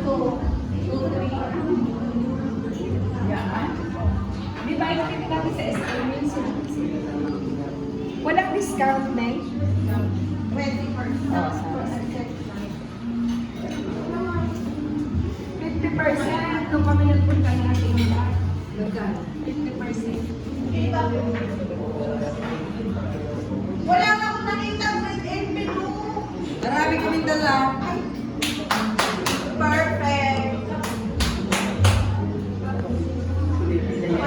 2, 3. Yan. Di ba ikakita natin sa SM yun sila? Walang discount, Nay? 20%. Oh, 50% kung kami nagpunta natin nila. 50%. Wala nga akong nakita ang red envelope. Marami kaming dala.